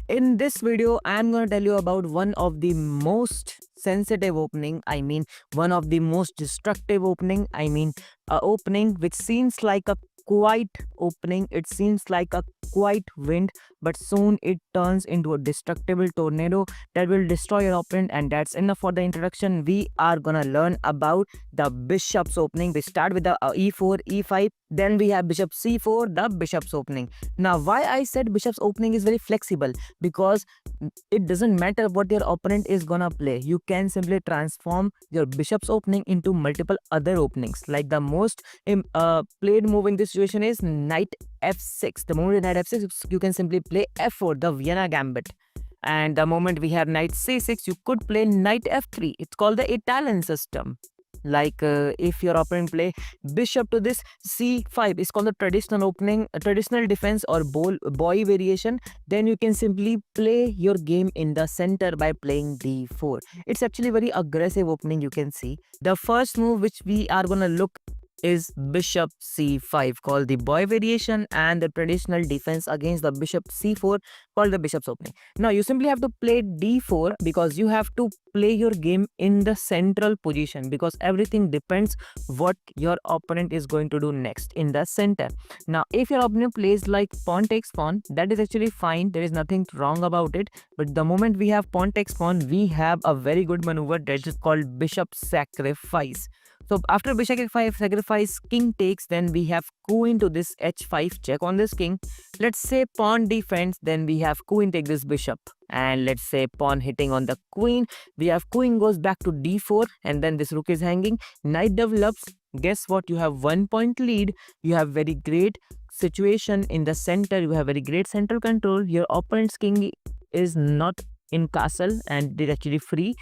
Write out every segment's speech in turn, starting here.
In this video, I'm going to tell you about one of the most sensitive opening. One of the most destructive opening. Opening which seems like a quiet opening. It seems like a quiet wind, but soon it turns into a destructible tornado that will destroy your opponent. And that's enough for the introduction. We are gonna learn about the bishop's opening. We start with the e4, e5. Then we have bishop c4, the bishop's opening. Now, why I said bishop's opening is very flexible, because it doesn't matter what your opponent is gonna play. You can simply transform your bishop's opening into multiple other openings. Like the most played move in this situation is knight f6. The moment knight f6, you can simply play f4, the Vienna gambit. And the moment we have knight c6, you could play knight f3. It's called the Italian system. Like if your opponent play bishop to this c5, it's called the traditional opening, traditional defense or boy variation. Then you can simply play your game in the center by playing d4. It's actually very aggressive opening. You can see the first move which we are gonna look is bishop c5, called the boy variation, and the traditional defense against the bishop c4, called the bishop's opening. Now you simply have to play d4 because you have to play your game in the central position, because everything depends what your opponent is going to do next in the center. Now if your opponent plays like pawn takes pawn, that is actually fine. There is nothing wrong about it. But the moment we have pawn takes pawn, we have a very good maneuver that is called bishop sacrifice. So after bishop f5 sacrifice, king takes, then we have queen to this h5 check on this king. Let's say pawn defense, then we have queen take this bishop. And let's say pawn hitting on the queen, we have queen goes back to d4, and then this rook is hanging. Knight develops. Guess what? You have 1 point lead. You have very great situation in the center. You have very great central control. Your opponent's king is not in castle and they're actually free.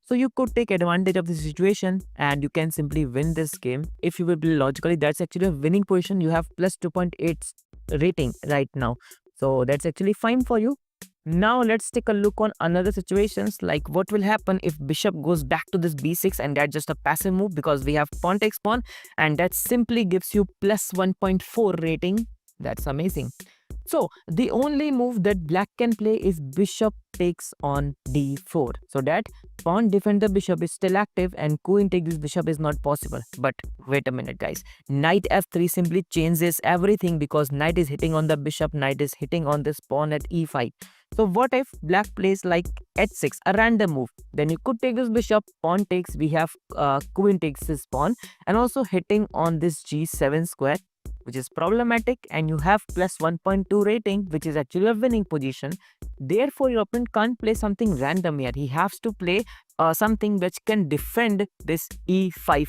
So you could take advantage of the situation and you can simply win this game. If you will play logically, that's actually a winning position. You have plus 2.8 rating right now. So that's actually fine for you. Now let's take a look on another situations, like what will happen if bishop goes back to this b6, and that's just a passive move because we have pawn takes pawn, and that simply gives you plus 1.4 rating. That's amazing. So the only move that black can play is bishop takes on d4. So that pawn defend the bishop is still active and queen take this bishop is not possible. But wait a minute, guys. Knight f3 simply changes everything, because knight is hitting on the bishop, knight is hitting on this pawn at e5. So what if black plays like h6, a random move? Then you could take this bishop, pawn takes, we have queen takes this pawn, and also hitting on this g7 square, which is problematic, and you have plus 1.2 rating, which is actually a winning position. Therefore, your opponent can't play something random here. He has to play something which can defend this e5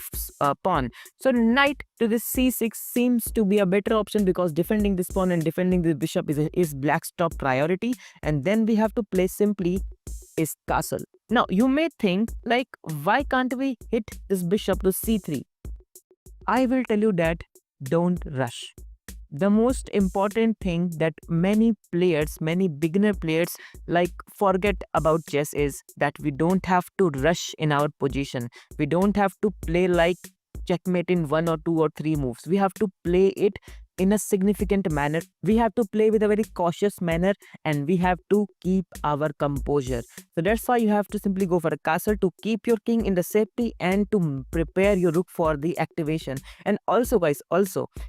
pawn. So knight to this c6 seems to be a better option, because defending this pawn and defending the bishop is black's top priority. And then we have to play simply is castle. Now you may think, like, why can't we hit this bishop to c3? I will tell you that don't rush. The most important thing that many players, many beginner players, like, forget about chess is that we don't have to rush in our position. We don't have to play like checkmate in 1 or 2 or 3 moves. We have to play it in a significant manner. We have to play with a very cautious manner, and we have to keep our composure. So that's why you have to simply go for a castle to keep your king in the safety and to prepare your rook for the activation. And also, guys,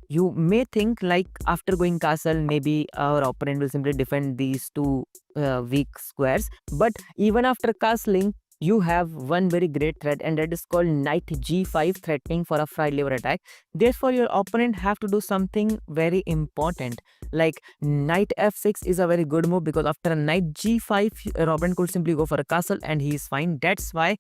you may think like after going castle, maybe our opponent will simply defend these two weak squares. But even after castling, you have one very great threat, and that is called knight g5, threatening for a fried liver attack. Therefore, your opponent have to do something very important, like knight f6 is a very good move, because after a knight g5, your opponent could simply go for a castle and he is fine. That's why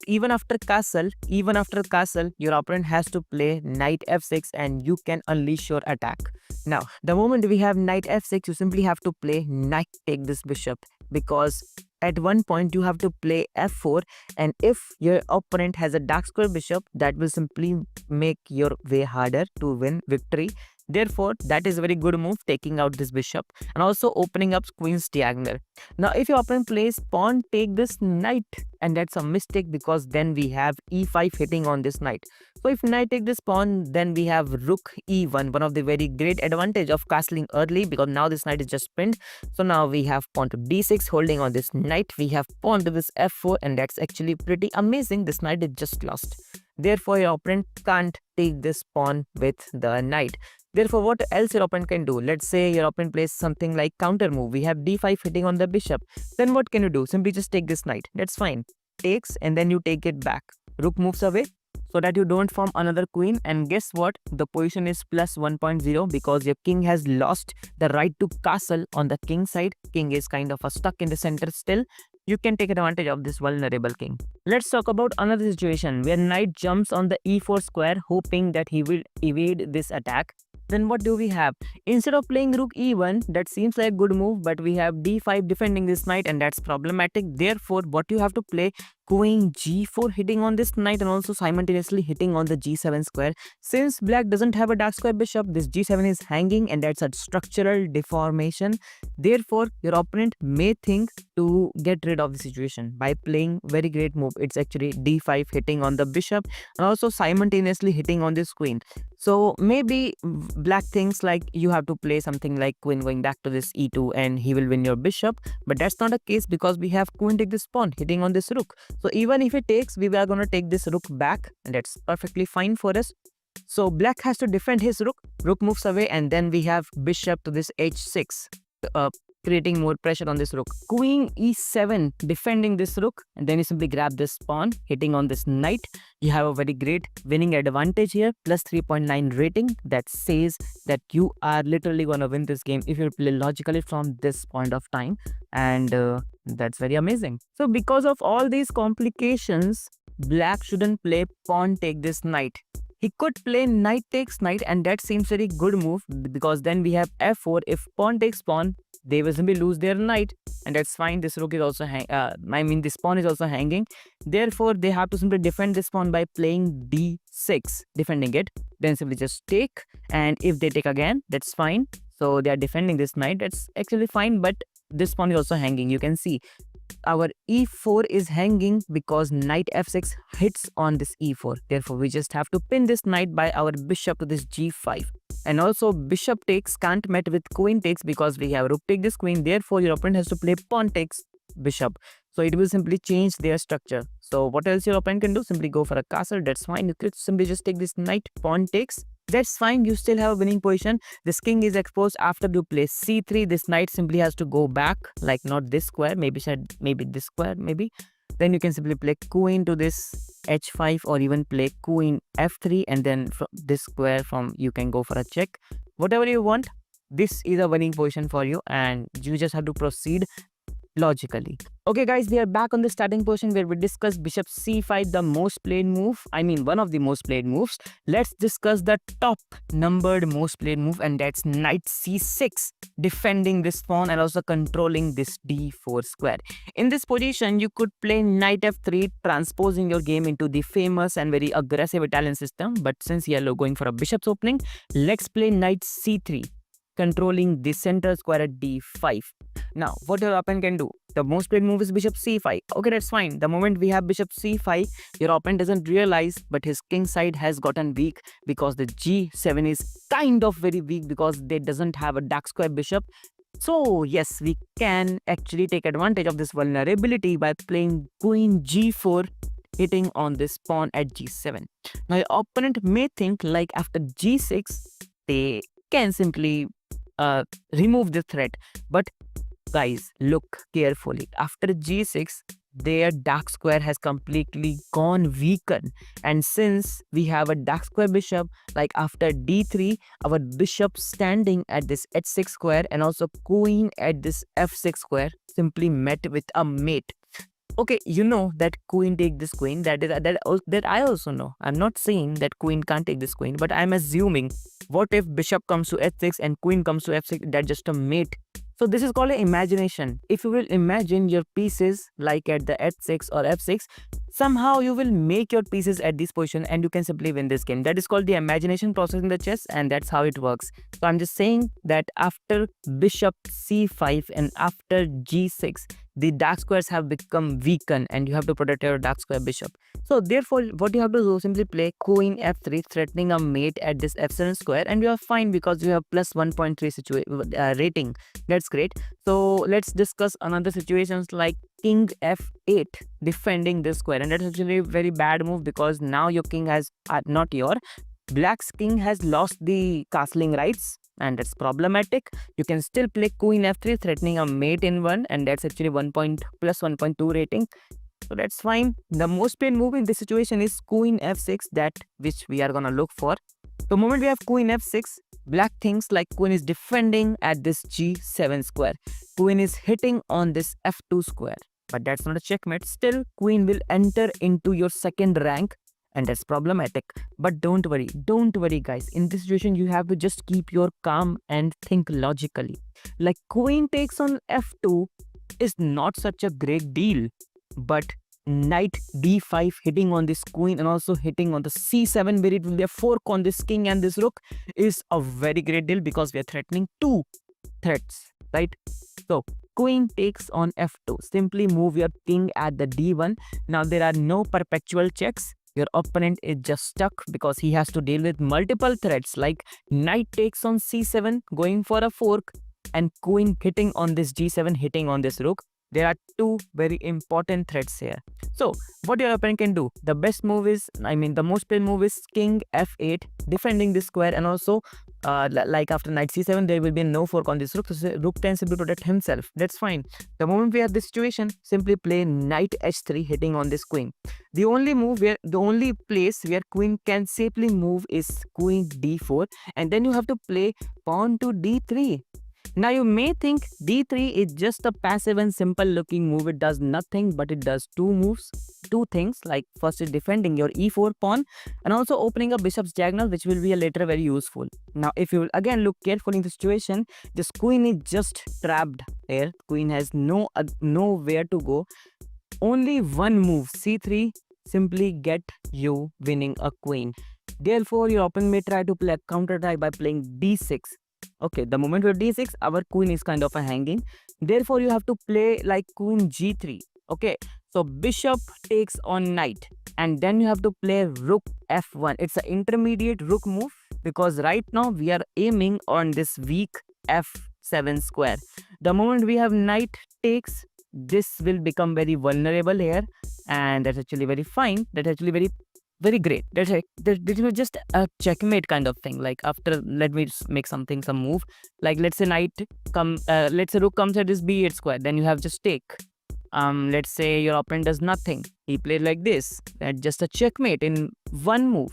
even after castle, your opponent has to play knight f6 and you can unleash your attack. Now the moment we have knight f6, you simply have to play knight take this bishop, because at one point you have to play f4, and if your opponent has a dark square bishop, that will simply make your way harder to win victory. Therefore, that is a very good move, taking out this bishop and also opening up queen's diagonal. Now, if your opponent plays pawn take this knight, and that's a mistake because then we have e5 hitting on this knight. So if knight take this pawn, then we have rook e1, one of the very great advantage of castling early, because now this knight is just pinned. So now we have pawn to d6 holding on this knight. We have pawn to this f4, and that's actually pretty amazing. This knight is just lost. Therefore, your opponent can't take this pawn with the knight. Therefore, what else your opponent can do? Let's say your opponent plays something like counter move. We have d5 hitting on the bishop. Then what can you do? Simply just take this knight. That's fine. Takes and then you take it back. Rook moves away so that you don't form another queen. And guess what? The position is plus 1.0 because your king has lost the right to castle on the king side. King is kind of stuck in the center still. You can take advantage of this vulnerable king. Let's talk about another situation where knight jumps on the e4 square hoping that he will evade this attack. Then what do we have? Instead of playing rook e1, that seems like a good move, but we have d5 defending this knight and that's problematic. Therefore, what you have to play, queen g4 hitting on this knight and also simultaneously hitting on the g7 square. Since black doesn't have a dark square bishop, this g7 is hanging and that's a structural deformation. Therefore, your opponent may think to get rid of the situation by playing very great move. It's actually d5 hitting on the bishop and also simultaneously hitting on this queen. So maybe black thinks like you have to play something like queen going back to this e2 and he will win your bishop. But that's not the case because we have queen take this pawn hitting on this rook. So even if it takes, we are going to take this rook back and that's perfectly fine for us. So black has to defend his rook. Rook moves away and then we have bishop to this h6. Creating more pressure on this rook. Queen e7 defending this rook and then you simply grab this pawn hitting on this knight. You have a very great winning advantage here, plus 3.9 rating that says that you are literally gonna win this game if you play logically from this point of time, and that's very amazing. So because of all these complications, black shouldn't play pawn take this knight. He could play knight takes knight and that seems very good move because then we have f4. If pawn takes pawn, they will simply lose their knight and that's fine. This rook is also this pawn is also hanging. Therefore, they have to simply defend this pawn by playing d6, defending it. Then simply just take, and if they take again, that's fine. So they are defending this knight. That's actually fine, but this pawn is also hanging. You can see our e4 is hanging because knight f6 hits on this e4. Therefore, we just have to pin this knight by our bishop to this g5. And also bishop takes can't met with queen takes because we have rook take this queen. Therefore, your opponent has to play pawn takes bishop. So it will simply change their structure. So what else your opponent can do? Simply go for a castle. That's fine. You could simply just take this knight, pawn takes. That's fine. You still have a winning position. This king is exposed after you play c3. This knight simply has to go back, like not this square, maybe this square, maybe. Then you can simply play queen to this h5 or even play queen f3, and then from this square you can go for a check. Whatever you want, this is a winning position for you and you just have to proceed logically. Okay guys, we are back on the starting position where we discussed bishop c5, the most played move. I mean one of the most played moves. Let's discuss the top numbered most played move, and that's knight c6, defending this pawn and also controlling this d4 square. In this position, you could play knight f3, transposing your game into the famous and very aggressive Italian system. But since you are going for a bishop's opening, let's play knight c3, controlling the center square at d5. Now, what your opponent can do? The most played move is bishop c5. Okay, that's fine. The moment we have bishop c5, your opponent doesn't realize, but his king side has gotten weak because the g7 is kind of very weak because they doesn't have a dark square bishop. So yes, we can actually take advantage of this vulnerability by playing queen g4, hitting on this pawn at g7. Now, your opponent may think like after g6, they can simply remove the threat, but guys, look carefully. After g6, their dark square has completely gone weakened, and since we have a dark square bishop, like after d3, our bishop standing at this h6 square and also queen at this f6 square simply met with a mate. Okay, you know that queen take this queen. That I also know. I'm not saying that queen can't take this queen, but I'm assuming, what if bishop comes to h6 and queen comes to f6? That's just a mate. So this is called imagination. If you will imagine your pieces like at the h6 or f6, somehow you will make your pieces at this position and you can simply win this game. That is called the imagination process in the chess, and that's how it works. So I'm just saying that after bishop c5 and after g6, the dark squares have become weakened and you have to protect your dark square bishop. So therefore, what you have to do, simply play queen f3, threatening a mate at this f7 square, and you are fine because you have plus 1.3 rating. That's great. So let's discuss another situations like king f8, defending this square, and that's actually a very bad move because now your king has not your black's king has lost the castling rights, and that's problematic. You can still play queen f3, threatening a mate in one, and that's actually 1 point plus 1.2 rating. So that's fine. The most played move in this situation is queen f6, that which we are gonna look for. The moment we have queen f6, black thinks like queen is defending at this g7 square. Queen is hitting on this f2 square. But that's not a checkmate. Still, queen will enter into your second rank, and that's problematic. But don't worry guys. In this situation, you have to just keep your calm and think logically. Like queen takes on f2 is not such a great deal, but knight d5 hitting on this queen and also hitting on the c7 where it will be a fork on this king and this rook is a very great deal because we are threatening two threats, right? So queen takes on f2, simply move your king at the d1. Now there are no perpetual checks. Your opponent is just stuck because he has to deal with multiple threats like knight takes on c7 going for a fork and queen hitting on this g7 hitting on this rook. There are two very important threats here. So what your opponent can do, the best move is, the most played move is king f8, defending this square, and also like after knight c7 there will be no fork on this rook, so rook can simply protect himself. That's fine. The moment we have this situation, simply play knight h3 hitting on this queen. The only place where queen can safely move is queen d4, and then you have to play pawn to d3. Now you may think d3 is just a passive and simple looking move. It does nothing, but it does two things. Like first is defending your e4 pawn and also opening a bishop's diagonal, which will be later very useful. Now if you will again look carefully in the situation, this queen is just trapped here. Queen has nowhere to go. Only one move, c3, simply get you winning a queen. Therefore, your opponent may try to play a counter attack by playing d6. Okay, the moment we have d6, our queen is kind of a hanging. Therefore, you have to play like queen g3. Okay, so bishop takes on knight, and then you have to play rook f1. It's an intermediate rook move because right now we are aiming on this weak f7 square. The moment we have knight takes, this will become very vulnerable here, and that's actually very fine. That's actually very great. This was just a checkmate kind of thing. Like after, let me make some move. Like let's say let's say rook comes at this b8 square, then you have just take. Let's say your opponent does nothing. He played like this. That's just a checkmate in one move.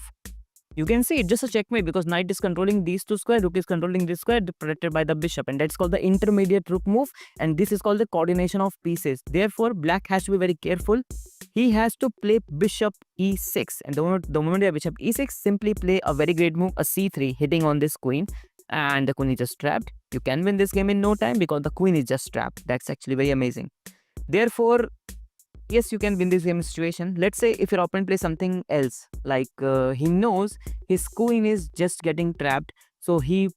You can see it's just a checkmate because knight is controlling these two squares, rook is controlling this square, protected by the bishop, and that's called the intermediate rook move, and this is called the coordination of pieces. Therefore, black has to be very careful. He has to play bishop e6, and the moment you have bishop e6, simply play a very great move, a c3, hitting on this queen, and the queen is just trapped. You can win this game in no time because the queen is just trapped. That's actually very amazing. Therefore, yes, you can win this game situation. Let's say if your opponent plays something else, like he knows his queen is just getting trapped, so he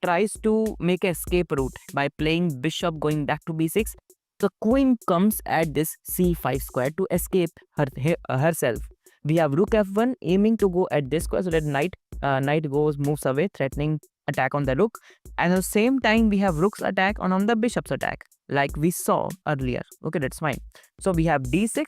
tries to make an escape route by playing bishop going back to b6. The queen comes at this c5 square to escape herself. We have rook f1 aiming to go at this square so that knight moves away, threatening attack on the rook. And at the same time, we have rook's attack on the bishop's attack, like we saw earlier. Okay, that's fine. So we have d6,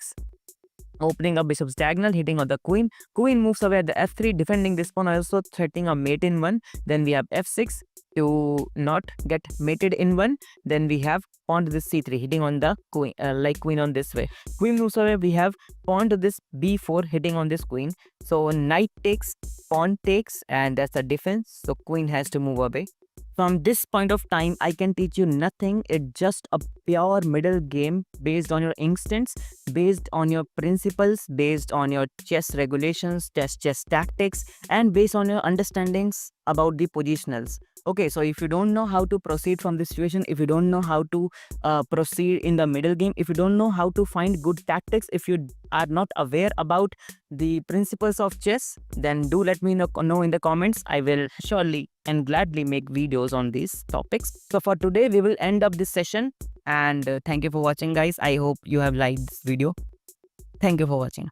opening up bishop's diagonal, hitting on the queen. Queen moves away at the f3, defending this pawn, also threatening a mate in one. Then we have f6 to not get mated in one. Then we have pawn to this c3, hitting on the queen, like queen on this way. Queen moves away, we have pawn to this b4, hitting on this queen. So knight takes, pawn takes, and that's the defense. So queen has to move away. From this point of time, I can teach you nothing. It's just a pure middle game based on your instincts, based on your principles, based on your chess regulations, chess tactics, and based on your understandings about the positionals. Okay, so if you don't know how to proceed from this situation, if you don't know how to proceed in the middle game, if you don't know how to find good tactics, if you are not aware about the principles of chess, then do let me know in the comments. I will surely and gladly make videos on these topics. So for today, we will end up this session, and thank you for watching, guys. I hope you have liked this video. Thank you for watching.